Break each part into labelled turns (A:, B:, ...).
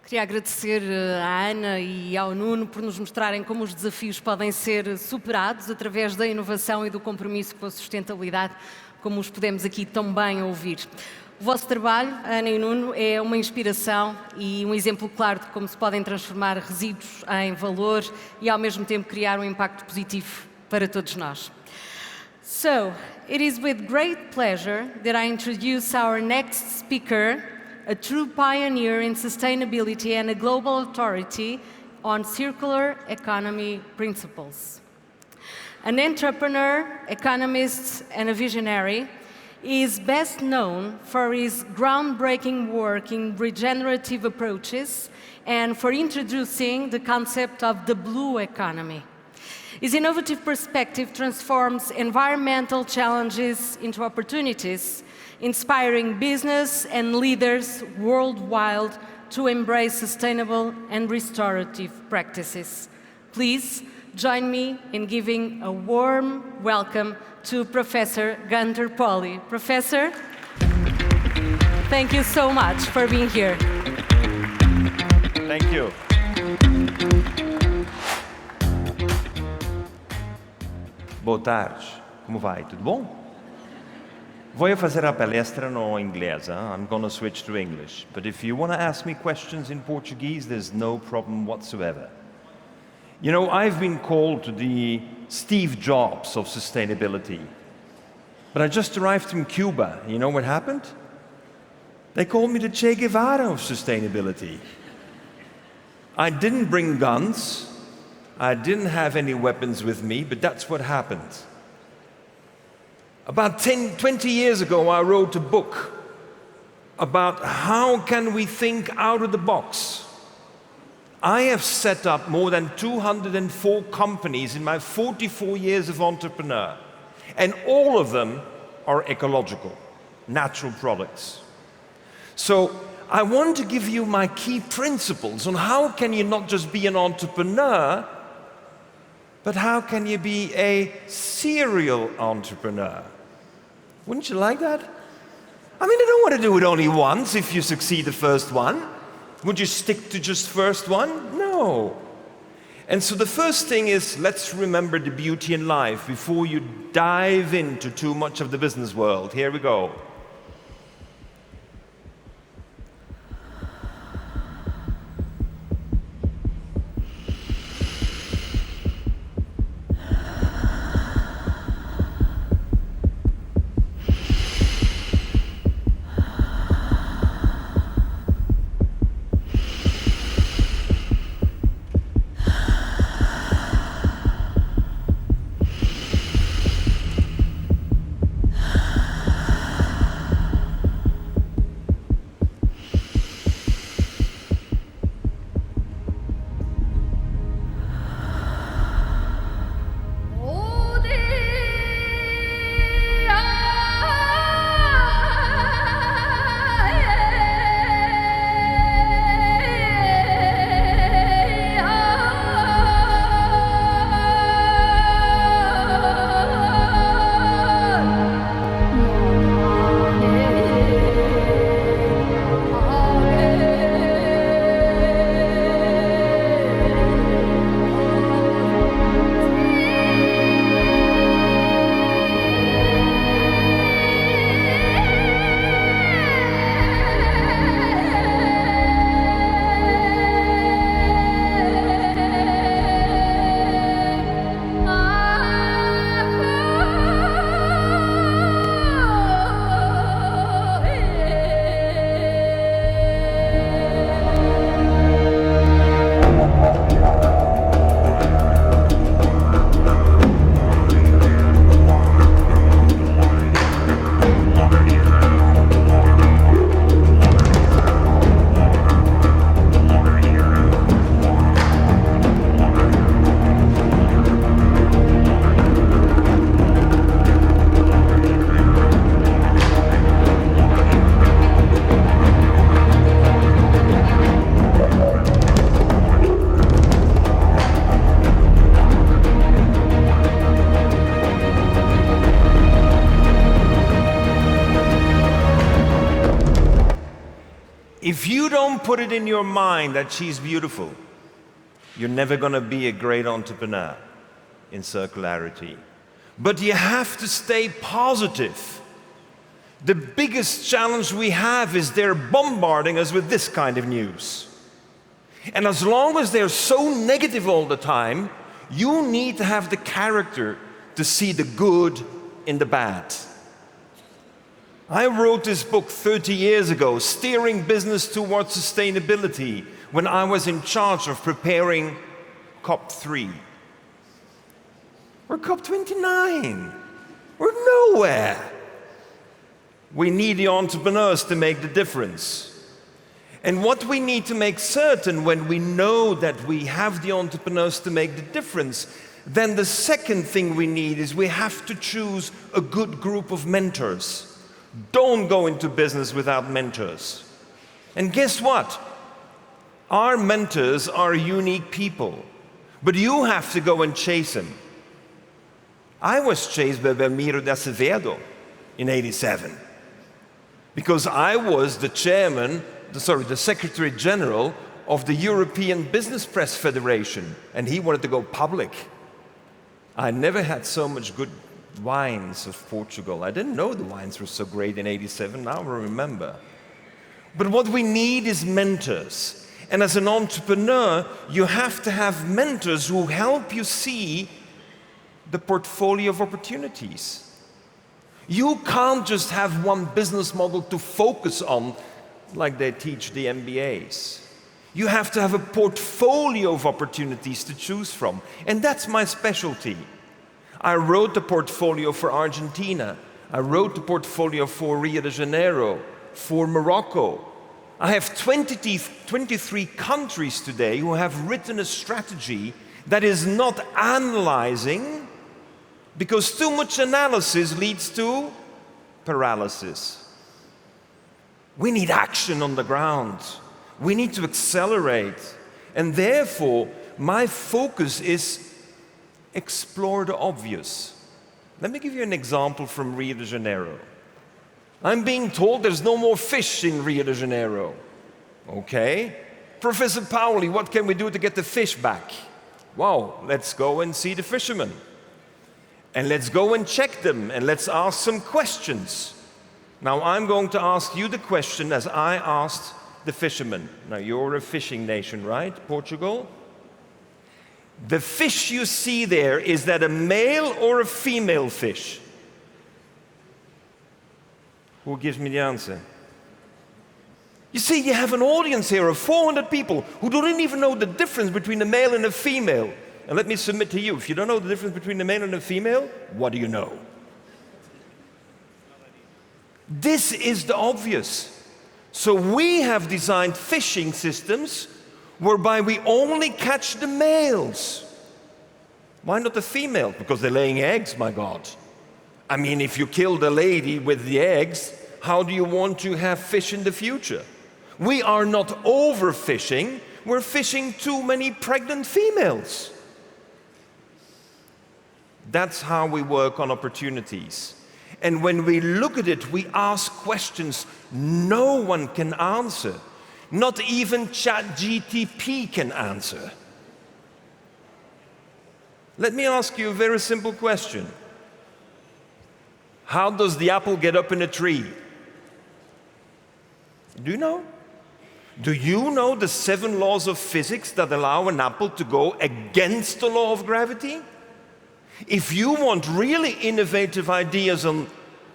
A: Queria agradecer à Ana e ao Nuno por nos mostrarem como os desafios podem ser superados através da inovação e do compromisso com a sustentabilidade, como os podemos aqui tão bem ouvir. O vosso trabalho, Ana e Nuno, é uma inspiração e um exemplo claro de como se podem transformar resíduos em valor e ao mesmo tempo criar um impacto positivo para todos nós. So, it is with great pleasure that I introduce our next speaker, a true pioneer in sustainability and a global authority on circular economy principles. An entrepreneur, economist, and a visionary, he is best known for his groundbreaking work in regenerative approaches and for introducing the concept of the blue economy. His innovative perspective transforms environmental challenges into opportunities, inspiring business and leaders worldwide to embrace sustainable and restorative practices. Please join me in giving a warm welcome to Professor Gunter Pauli. Professor, thank you so much for being here.
B: Thank you. Boa tarde, como vai? Tudo bom? Vou fazer a palestra no inglês. I'm going to switch to English. But if you want to ask me questions in Portuguese, there's no problem whatsoever. You know, I've been called the Steve Jobs of sustainability. But I just arrived from Cuba. You know what happened? They called me the Che Guevara of sustainability. I didn't bring guns. I didn't have any weapons with me, but that's what happened. About 20 years ago, I wrote a book about how can we think out of the box. I have set up more than 204 companies in my 44 years of entrepreneur, and all of them are ecological, natural products. So I want to give you my key principles on how can you not just be an entrepreneur, but how can you be a serial entrepreneur? Wouldn't you like that? I mean, I don't want to do it only once if you succeed the first one. Would you stick to just first one? No. And so the first thing is, let's remember the beauty in life before you dive into too much of the business world. Here we go. If you don't put it in your mind that she's beautiful, you're never going to be a great entrepreneur in circularity. But you have to stay positive. The biggest challenge we have is they're bombarding us with this kind of news. And as long as they're so negative all the time, you need to have the character to see the good in the bad. I wrote this book 30 years ago, Steering Business Towards Sustainability, when I was in charge of preparing COP3. We're COP29. We're nowhere. We need the entrepreneurs to make the difference. And what we need to make certain when we know that we have the entrepreneurs to make the difference, then the second thing we need is we have to choose a good group of mentors. Don't go into business without mentors. And guess what? Our mentors are unique people, but you have to go and chase them. I was chased by Belmiro de Acevedo in '87 because I was the Secretary General of the European Business Press Federation, and he wanted to go public. I never had so much good wines of Portugal. I didn't know the wines were so great in '87, now I remember. But what we need is mentors. And as an entrepreneur, you have to have mentors who help you see the portfolio of opportunities. You can't just have one business model to focus on like they teach the MBAs. You have to have a portfolio of opportunities to choose from. And that's my specialty. I wrote the portfolio for Argentina. I wrote the portfolio for Rio de Janeiro, for Morocco. I have 23 countries today who have written a strategy that is not analyzing, because too much analysis leads to paralysis. We need action on the ground. We need to accelerate. And therefore, my focus is explore the obvious. Let me give you an example from Rio de Janeiro. I'm being told there's no more fish in Rio de Janeiro. Okay. Professor Pauli, what can we do to get the fish back? Wow, let's go and see the fishermen. And let's go and check them, and let's ask some questions. Now I'm going to ask you the question as I asked the fishermen. Now you're a fishing nation, right? Portugal? The fish you see there, is that a male or a female fish? Who gives me the answer? You see, you have an audience here of 400 people who don't even know the difference between a male and a female. And let me submit to you, if you don't know the difference between a male and a female, what do you know? This is the obvious. So we have designed fishing systems whereby we only catch the males. Why not the female? Because they're laying eggs, my God. I mean, if you kill the lady with the eggs, how do you want to have fish in the future? We are not overfishing, we're fishing too many pregnant females. That's how we work on opportunities. And when we look at it, we ask questions no one can answer. Not even ChatGPT can answer. Let me ask you a very simple question. How does the apple get up in a tree? Do you know? Do you know the 7 laws of physics that allow an apple to go against the law of gravity? If you want really innovative ideas on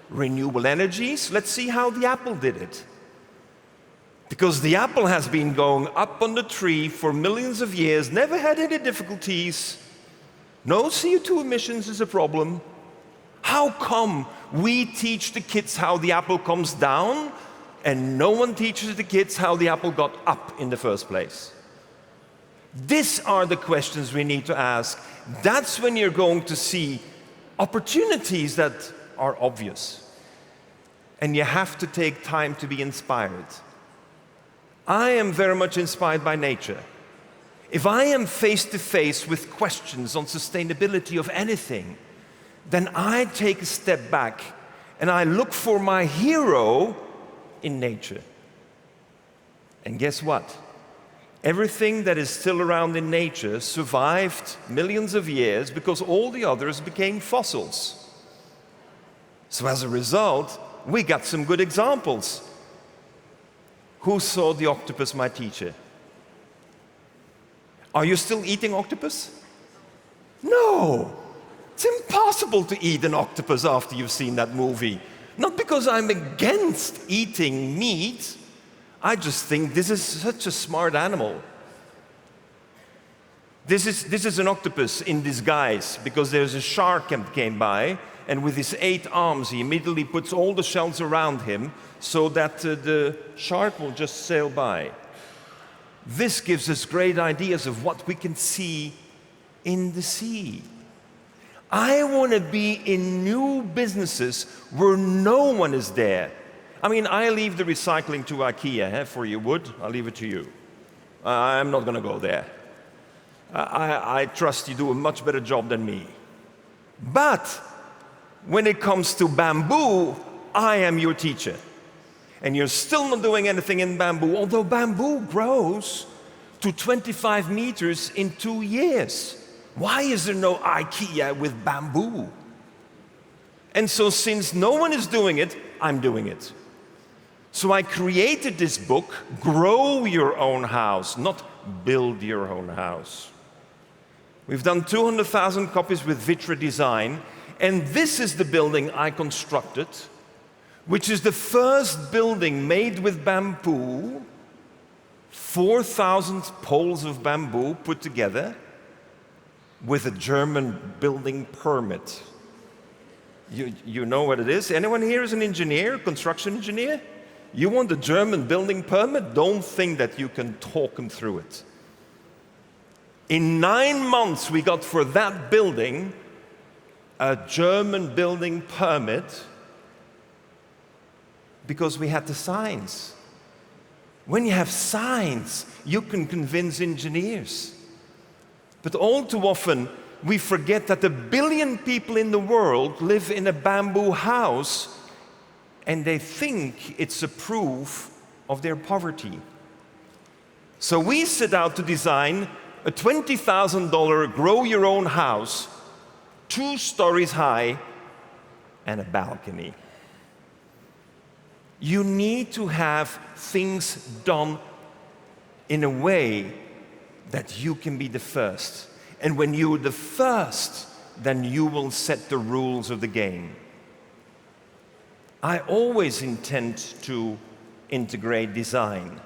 B: renewable energies, let's see how the apple did it. Because the apple has been going up on the tree for millions of years, never had any difficulties. No CO2 emissions is a problem. How come we teach the kids how the apple comes down and no one teaches the kids how the apple got up in the first place? These are the questions we need to ask. That's when you're going to see opportunities that are obvious. And you have to take time to be inspired. I am very much inspired by nature. If I am face to face with questions on sustainability of anything, then I take a step back and I look for my hero in nature. And guess what? Everything that is still around in nature survived millions of years because all the others became fossils. So as a result, we got some good examples. Who saw the octopus, my teacher? Are you still eating octopus? No! It's impossible to eat an octopus after you've seen that movie. Not because I'm against eating meat. I just think this is such a smart animal. This is an octopus in disguise because there's a shark that came by, and with his 8 arms he immediately puts all the shells around him so that the shark will just sail by. This gives us great ideas of what we can see in the sea. I want to be in new businesses where no one is there. I mean, I leave the recycling to IKEA for your wood. I'll leave it to you. I'm not going to go there. I trust you do a much better job than me. But when it comes to bamboo, I am your teacher. And you're still not doing anything in bamboo, although bamboo grows to 25 meters in 2 years. Why is there no IKEA with bamboo? And so since no one is doing it, I'm doing it. So I created this book, Grow Your Own House, not Build Your Own House. We've done 200,000 copies with Vitra Design, and this is the building I constructed, which is the first building made with bamboo, 4,000 poles of bamboo put together with a German building permit. You know what it is? Anyone here is an engineer, construction engineer? You want a German building permit? Don't think that you can talk them through it. In 9 months, we got for that building a German building permit because we had the signs. When you have signs, you can convince engineers. But all too often, we forget that 1 billion people in the world live in a bamboo house, and they think it's a proof of their poverty. So we set out to design a $20,000 grow your own house, 2 stories high, and a balcony. You need to have things done in a way that you can be the first. And when you're the first, then you will set the rules of the game. I always intend to integrate design.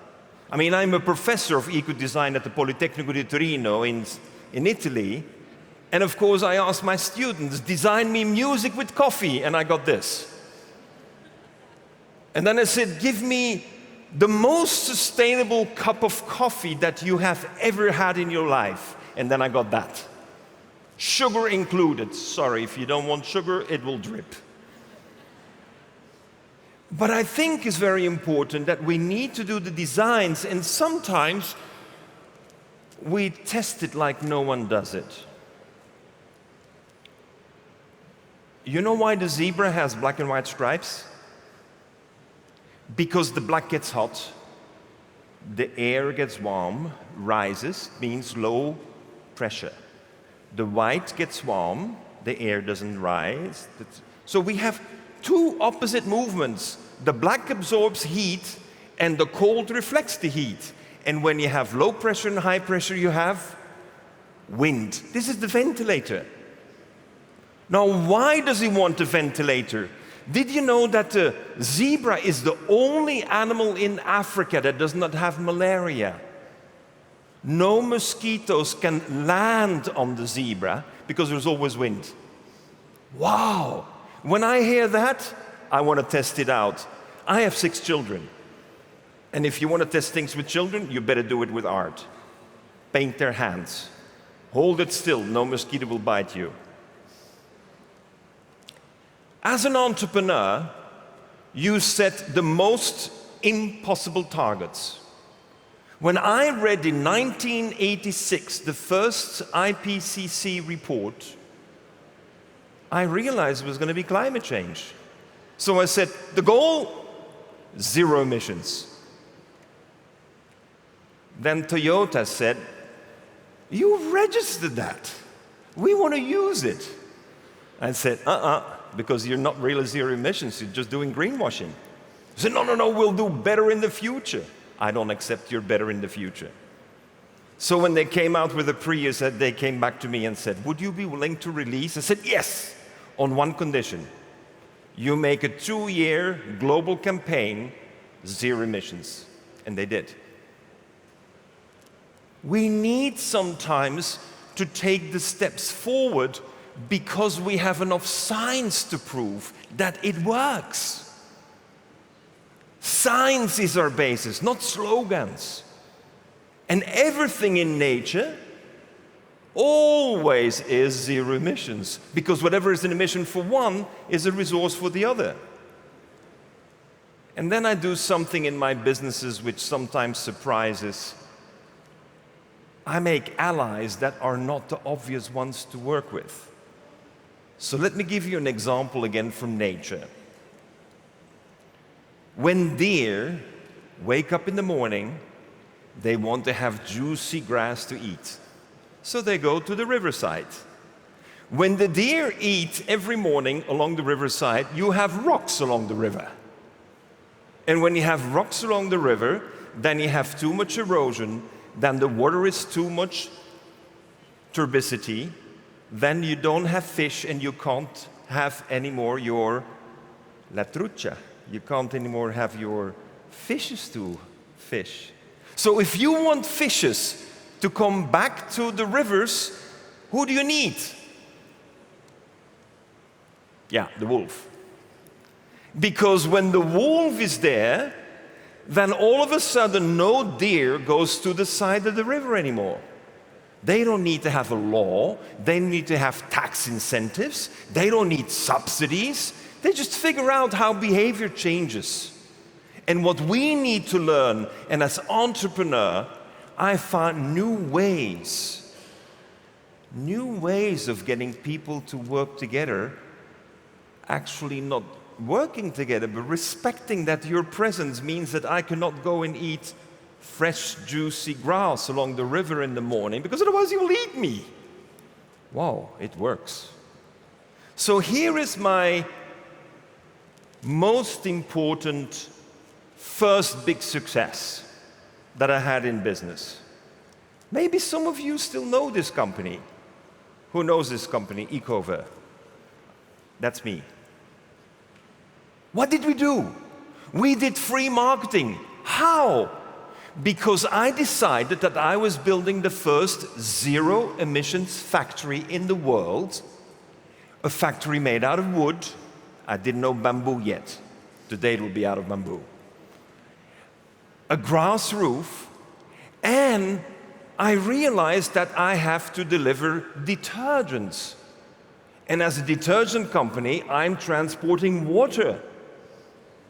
B: I mean, I'm a professor of eco-design at the Politecnico di Torino in Italy. And of course, I asked my students, design me music with coffee, and I got this. And then I said, give me the most sustainable cup of coffee that you have ever had in your life. And then I got that. Sugar included. Sorry, if you don't want sugar, it will drip. But I think it's very important that we need to do the designs, and sometimes we test it like no one does it. You know why the zebra has black and white stripes? Because the black gets hot, the air gets warm, rises, means low pressure. The white gets warm, the air doesn't rise. So we have 2 opposite movements. The black absorbs heat, and the cold reflects the heat. And when you have low pressure and high pressure, you have wind. This is the ventilator. Now, why does he want a ventilator? Did you know that the zebra is the only animal in Africa that does not have malaria? No mosquitoes can land on the zebra because there's always wind. Wow! When I hear that, I want to test it out. I have 6 children. And if you want to test things with children, you better do it with art. Paint their hands. Hold it still, no mosquito will bite you. As an entrepreneur, you set the most impossible targets. When I read in 1986 the first IPCC report, I realized it was going to be climate change. So I said, the goal, 0 emissions. Then Toyota said, "You registered that. We want to use it." I said, because you're not really zero emissions, you're just doing greenwashing. He said, no, we'll do better in the future. I don't accept you're better in the future. So when they came out with the Prius, they came back to me and said, "Would you be willing to release?" I said, "Yes, on one condition. You make a 2-year global campaign, zero emissions." And they did. We need sometimes to take the steps forward because we have enough science to prove that it works. Science is our basis, not slogans. And everything in nature always is zero emissions, because whatever is an emission for one is a resource for the other. And then I do something in my businesses which sometimes surprises. I make allies that are not the obvious ones to work with. So let me give you an example again from nature. When deer wake up in the morning, they want to have juicy grass to eat. So they go to the riverside. When the deer eat every morning along the riverside, you have rocks along the river. And when you have rocks along the river, then you have too much erosion, then the water is too much turbidity, then you don't have fish and you can't have anymore your la trucha. You can't anymore have your fishes to fish. So if you want fishes to come back to the rivers, who do you need? Yeah, the wolf. Because when the wolf is there, then all of a sudden no deer goes to the side of the river anymore. They don't need to have a law. They don't need to have tax incentives. They don't need subsidies. They just figure out how behavior changes. And what we need to learn, and as entrepreneur, I found new ways of getting people to work together, actually not working together, but respecting that your presence means that I cannot go and eat fresh, juicy grass along the river in the morning, because otherwise you will eat me. Wow, it works. So here is my most important first big success that I had in business. Maybe some of you still know this company. Who knows this company, Ecover? That's me. What did we do? We did free marketing. How? Because I decided that I was building the first zero emissions factory in the world, a factory made out of wood. I didn't know bamboo yet. Today it will be out of bamboo. A grass roof, and I realized that I have to deliver detergents. And as a detergent company, I'm transporting water.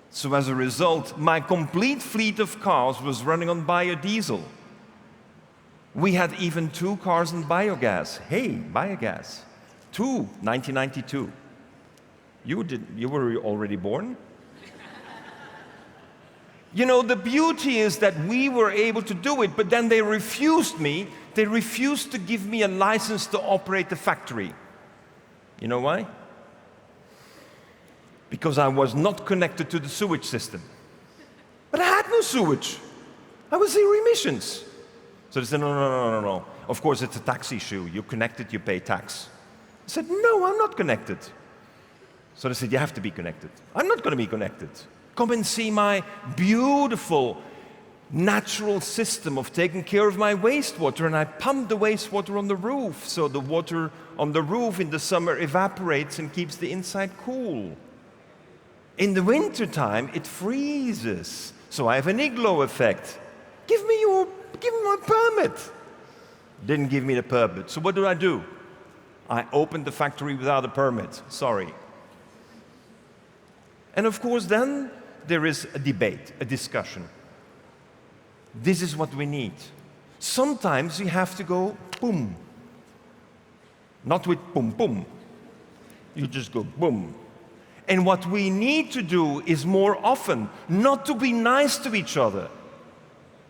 B: So as a result, my complete fleet of cars was running on biodiesel. We had even 2 cars on biogas. Hey, biogas. 1992. You were already born? You know, the beauty is that we were able to do it, but then they refused me. They refused to give me a license to operate the factory. You know why? Because I was not connected to the sewage system. But I had no sewage. I was zero emissions. So they said, no. Of course, it's a tax issue. You're connected, you pay tax. I said, no, I'm not connected. So they said, you have to be connected. I'm not going to be connected. Come and see my beautiful natural system of taking care of my wastewater, and I pump the wastewater on the roof, so the water on the roof in the summer evaporates and keeps the inside cool. In the wintertime, it freezes, so I have an igloo effect. Give me my permit. Didn't give me the permit, so what do? I opened the factory without a permit, sorry. And of course then, there is a debate, a discussion. This is what we need. Sometimes you have to go boom. Not with boom, boom. You just go boom. And what we need to do is more often not to be nice to each other,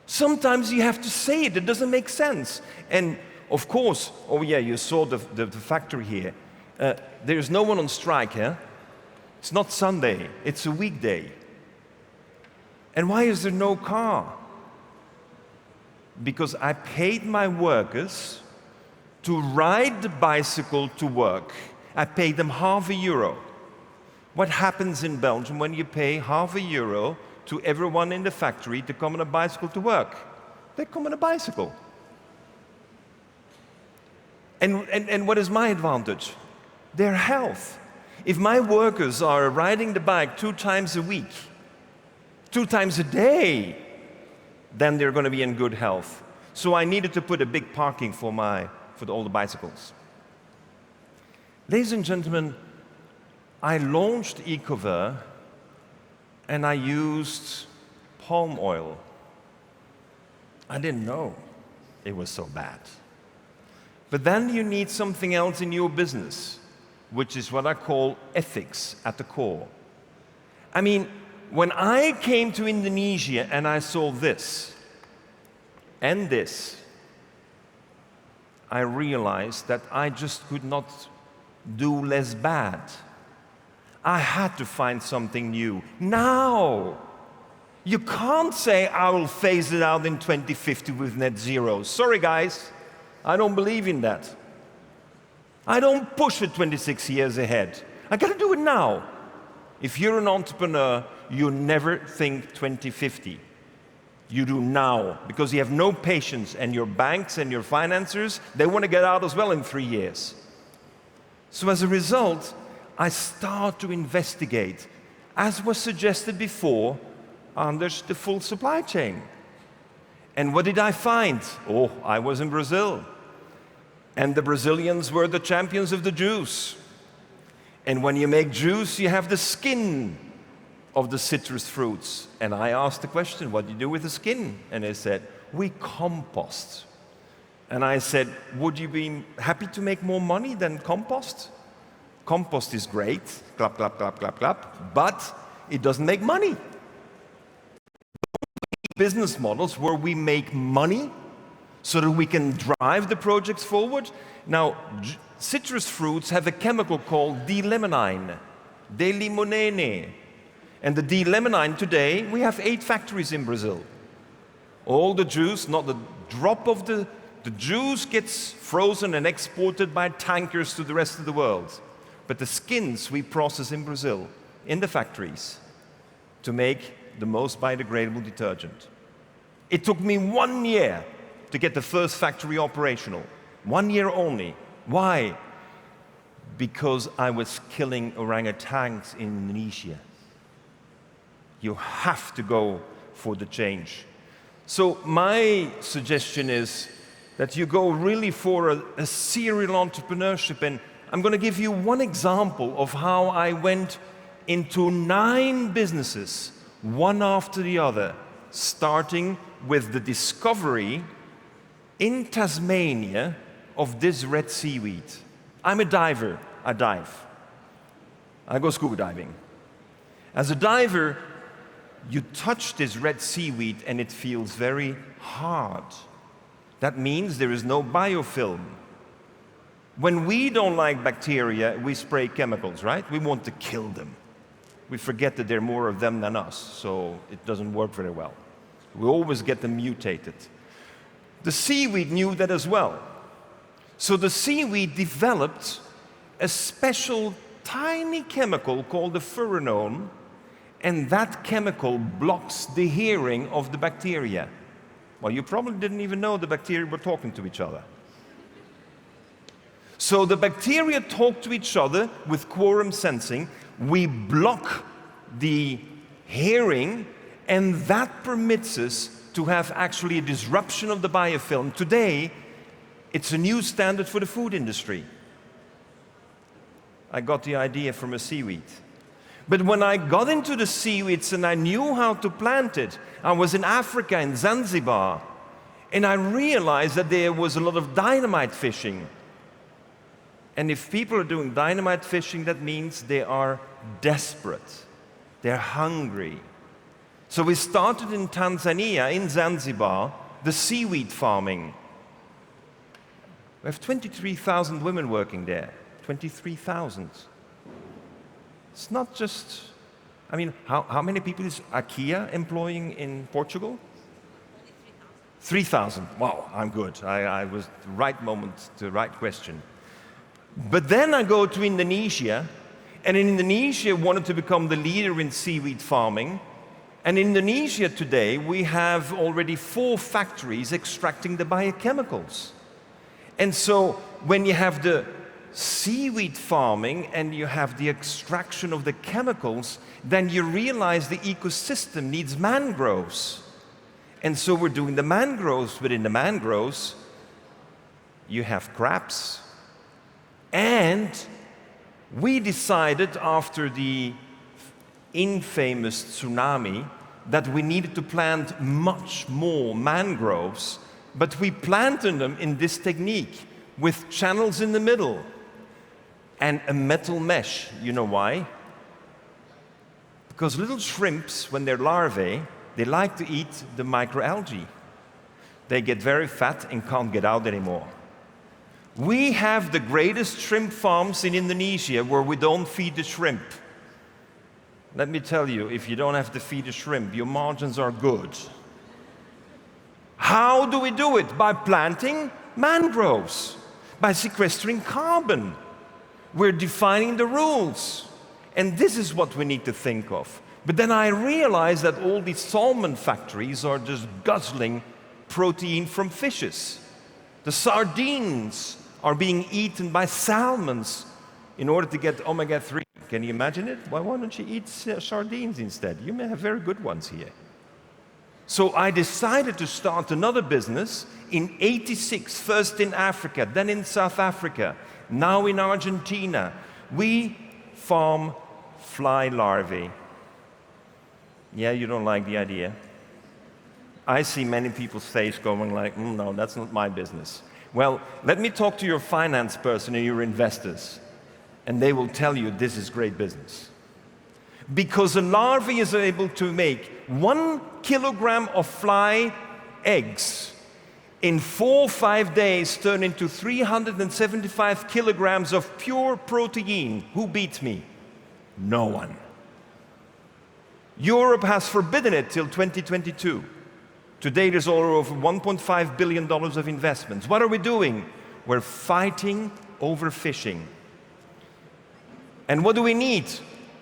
B: Sometimes you have to say it. It doesn't make sense. And of course, oh yeah, you saw the factory here. There's no one on strike here. It's not Sunday. It's a weekday. And why is there no car? Because I paid my workers to ride the bicycle to work. I paid them €0.50. What happens in Belgium when you pay €0.50 to everyone in the factory to come on a bicycle to work? They come on a bicycle. And what is my advantage? Their health. If my workers are riding the bike 2 times a week, 2 times a day, then they're going to be in good health. So I needed to put a big parking for all the bicycles. Ladies and gentlemen, I launched Ecover and I used palm oil. I didn't know it was so bad. But then you need something else in your business, which is what I call ethics at the core. I mean, when I came to Indonesia and I saw this and this, I realized that I just could not do less bad. I had to find something new. Now! You can't say, I will phase it out in 2050 with net zero. Sorry, guys. I don't believe in that. I don't push it 26 years ahead. I got to do it now. If you're an entrepreneur, you never think 2050. You do now, because you have no patience, and your banks and your financiers, they want to get out as well in 3 years. So as a result, I start to investigate, as was suggested before, Anders, the full supply chain. And what did I find? Oh, I was in Brazil. And the Brazilians were the champions of the juice. And when you make juice, you have the skin of the citrus fruits. And I asked the question, what do you do with the skin? And they said, we compost. And I said, would you be happy to make more money than compost? Compost is great, clap, clap, clap, clap, clap, but it doesn't make money. Business models where we make money so that we can drive the projects forward. Now, citrus fruits have a chemical called D-limonene, D-limonene. And the D-limonene today, we have 8 factories in Brazil. All the juice, not the drop of the juice gets frozen and exported by tankers to the rest of the world. But the skins we process in Brazil, in the factories, to make the most biodegradable detergent. It took me 1 year to get the first factory operational. 1 year only. Why? Because I was killing orangutans in Indonesia. You have to go for the change. So my suggestion is that you go really for a serial entrepreneurship. And I'm going to give you one example of how I went into 9 businesses, one after the other, starting with the discovery in Tasmania of this red seaweed. I'm a diver. I dive. I go scuba diving. As a diver, you touch this red seaweed and it feels very hard. That means there is no biofilm. When we don't like bacteria, we spray chemicals, right? We want to kill them. We forget that there are more of them than us, so it doesn't work very well. We always get them mutated. The seaweed knew that as well. So the seaweed developed a special tiny chemical called the furanone, and that chemical blocks the hearing of the bacteria. Well, you probably didn't even know the bacteria were talking to each other. So the bacteria talk to each other with quorum sensing. We block the hearing, and that permits us to have actually a disruption of the biofilm. Today, it's a new standard for the food industry. I got the idea from a seaweed. But when I got into the seaweeds and I knew how to plant it, I was in Africa, in Zanzibar, and I realized that there was a lot of dynamite fishing. And if people are doing dynamite fishing, that means they are desperate. They're hungry. So we started in Tanzania, in Zanzibar, the seaweed farming. We have 23,000 women working there. 23,000. It's not just, I mean, how many people is IKEA employing in Portugal? 3,000. Wow, I'm good. I was the right moment, the right question. But then I go to Indonesia, and in Indonesia wanted to become the leader in seaweed farming. And in Indonesia today, we have already 4 factories extracting the biochemicals. And so when you have the seaweed farming and you have the extraction of the chemicals, then you realize the ecosystem needs mangroves. And so we're doing the mangroves, but in the mangroves, you have crabs. And we decided after the infamous tsunami that we needed to plant much more mangroves, but we planted them in this technique with channels in the middle and a metal mesh. You know why? Because little shrimps, when they're larvae, they like to eat the microalgae. They get very fat and can't get out anymore. We have the greatest shrimp farms in Indonesia where we don't feed the shrimp. Let me tell you, if you don't have to feed the shrimp, your margins are good. How do we do it? By planting mangroves, by sequestering carbon. We're defining the rules. And this is what we need to think of. But then I realized that all these salmon factories are just guzzling protein from fishes. The sardines are being eaten by salmons in order to get omega-3. Can you imagine it? Why don't you eat sardines instead? You may have very good ones here. So I decided to start another business in '86, first in Africa, then in South Africa, now in Argentina. We farm fly larvae. Yeah, you don't like the idea. I see many people's face going like, no, that's not my business. Well, let me talk to your finance person and your investors, and they will tell you this is great business. Because a larvae is able to make 1 kilogram of fly eggs in 4 or 5 days turn into 375 kilograms of pure protein. Who beats me? No one. Europe has forbidden it till 2022. Today there's over $1.5 billion of investments. What are we doing? We're fighting overfishing. And what do we need?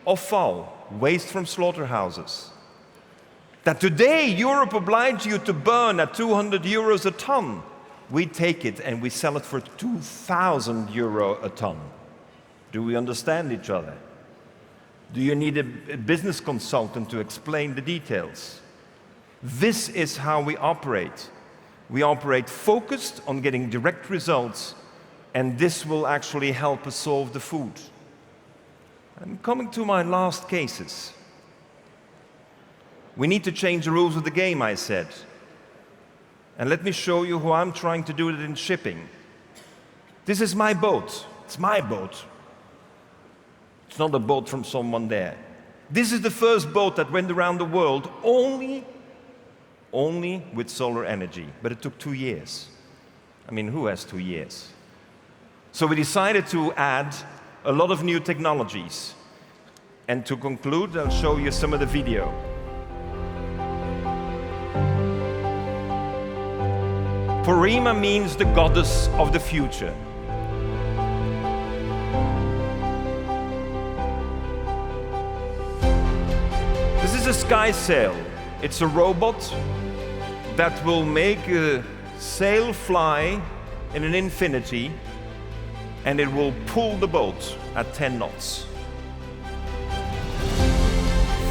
B: Offal, waste from slaughterhouses. That today Europe obliges you to burn at 200 euros a ton. We take it and we sell it for 2,000 euro a ton. Do we understand each other? Do you need a business consultant to explain the details? This is how we operate. We operate focused on getting direct results, and this will actually help us solve the food. I'm coming to my last cases. We need to change the rules of the game, I said. And let me show you how I'm trying to do it in shipping. This is my boat. It's my boat. It's not a boat from someone there. This is the first boat that went around the world only with solar energy. But it took 2 years. I mean, who has 2 years? So we decided to add a lot of new technologies. And to conclude, I'll show you some of the video. Porima means the goddess of the future. This is a sky sail. It's a robot that will make a sail fly in an infinity, and it will pull the boat at 10 knots.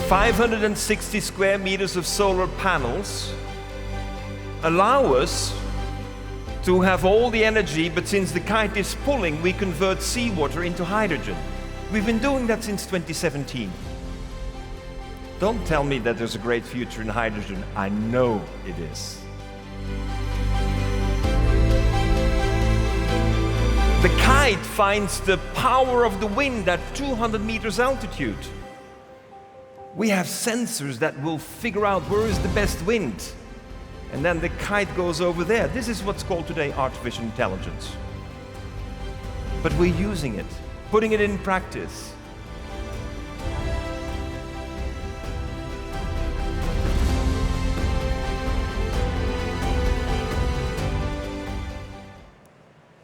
B: 560 square meters of solar panels allow us to have all the energy, but since the kite is pulling, we convert seawater into hydrogen. We've been doing that since 2017. Don't tell me that there's a great future in hydrogen. I know it is. The kite finds the power of the wind at 200 meters altitude. We have sensors that will figure out where is the best wind. And then the kite goes over there. This is what's called today artificial intelligence. But we're using it, putting it in practice.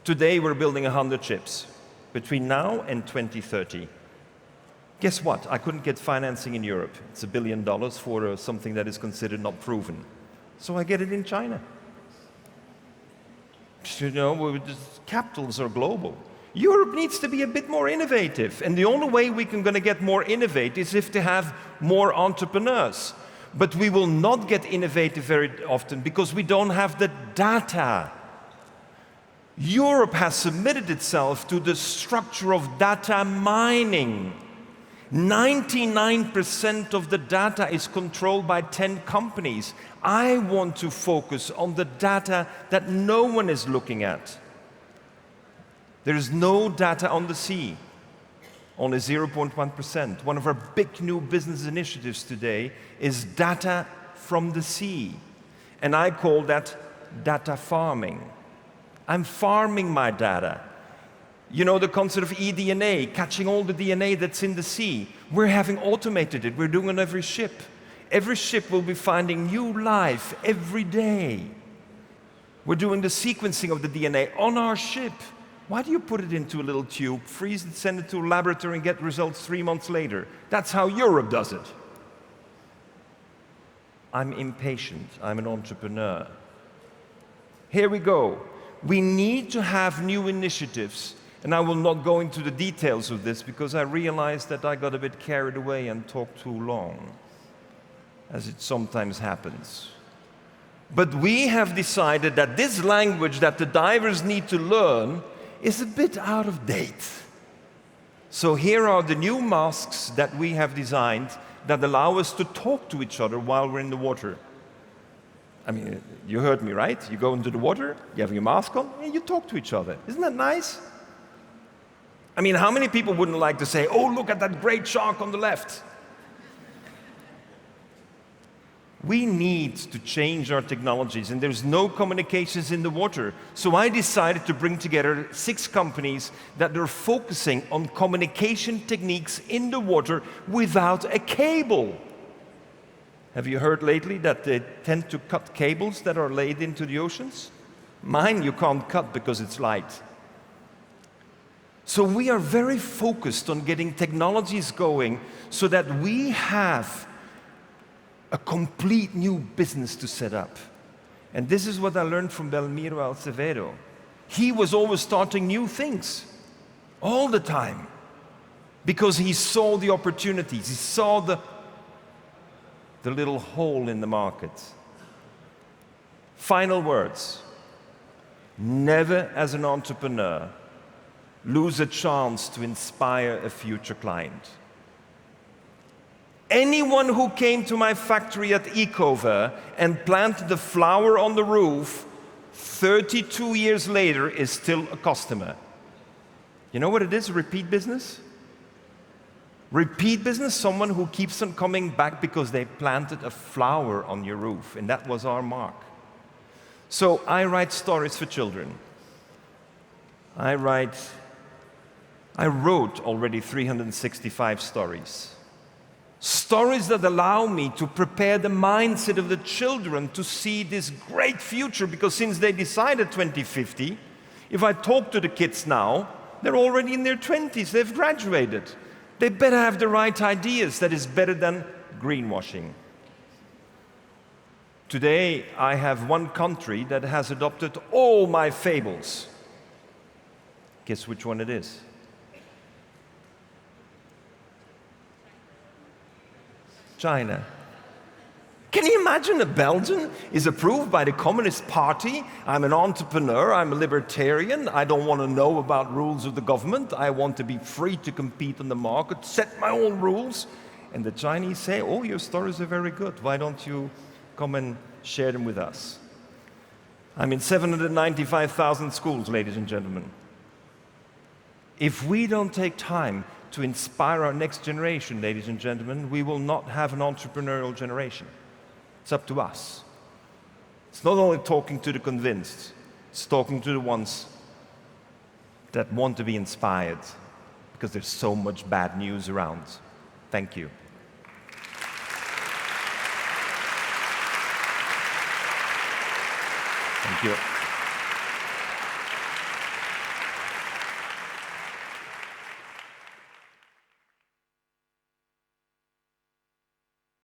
B: Today we're building 100 ships between now and 2030. Guess what? I couldn't get financing in Europe. It's $1 billion for something that is considered not proven. So I get it in China. You know, capitals are global. Europe needs to be a bit more innovative. And the only way we can get more innovative is if they have more entrepreneurs. But we will not get innovative very often because we don't have the data. Europe has submitted itself to the structure of data mining. 99% of the data is controlled by 10 companies. I want to focus on the data that no one is looking at. There is no data on the sea, only 0.1%. One of our big new business initiatives today is data from the sea. And I call that data farming. I'm farming my data. You know the concept of eDNA, catching all the DNA that's in the sea. We're having automated it. We're doing it on every ship. Every ship will be finding new life every day. We're doing the sequencing of the DNA on our ship. Why do you put it into a little tube, freeze it, send it to a laboratory, and get results 3 months later? That's how Europe does it. I'm impatient. I'm an entrepreneur. Here we go. We need to have new initiatives. And I will not go into the details of this because I realized that I got a bit carried away and talked too long, as it sometimes happens. But we have decided that this language that the divers need to learn is a bit out of date. So here are the new masks that we have designed that allow us to talk to each other while we're in the water. I mean, you heard me, right? You go into the water, you have your mask on, and you talk to each other. Isn't that nice? I mean, how many people wouldn't like to say, oh, look at that great shark on the left? We need to change our technologies, and there's no communications in the water. So I decided to bring together 6 companies that are focusing on communication techniques in the water without a cable. Have you heard lately that they tend to cut cables that are laid into the oceans? Mine you can't cut because it's light. So we are very focused on getting technologies going so that we have a complete new business to set up. And this is what I learned from Belmiro Acevedo. He was always starting new things, all the time, because he saw the opportunities, he saw the little hole in the market. Final words. Never, as an entrepreneur, lose a chance to inspire a future client. Anyone who came to my factory at Ecover and planted a flower on the roof 32 years later is still a customer. You know what it is, repeat business? Repeat business, someone who keeps on coming back because they planted a flower on your roof, and that was our mark. So I write stories for children. I wrote already 365 stories. Stories that allow me to prepare the mindset of the children to see this great future, because since they decided 2050, if I talk to the kids now, they're already in their 20s, they've graduated. They better have the right ideas. That is better than greenwashing. Today, I have one country that has adopted all my fables. Guess which one it is? China. Can you imagine a Belgian is approved by the Communist Party? I'm an entrepreneur, I'm a libertarian, I don't want to know about rules of the government, I want to be free to compete on the market, set my own rules. And the Chinese say, oh, your stories are very good, why don't you come and share them with us? I'm in 795,000 schools, ladies and gentlemen. If we don't take time to inspire our next generation, ladies and gentlemen, we will not have an entrepreneurial generation. It's up to us. It's not only talking to the convinced, it's talking to the ones that want to be inspired, because there's so much bad news around. Thank you. Thank you.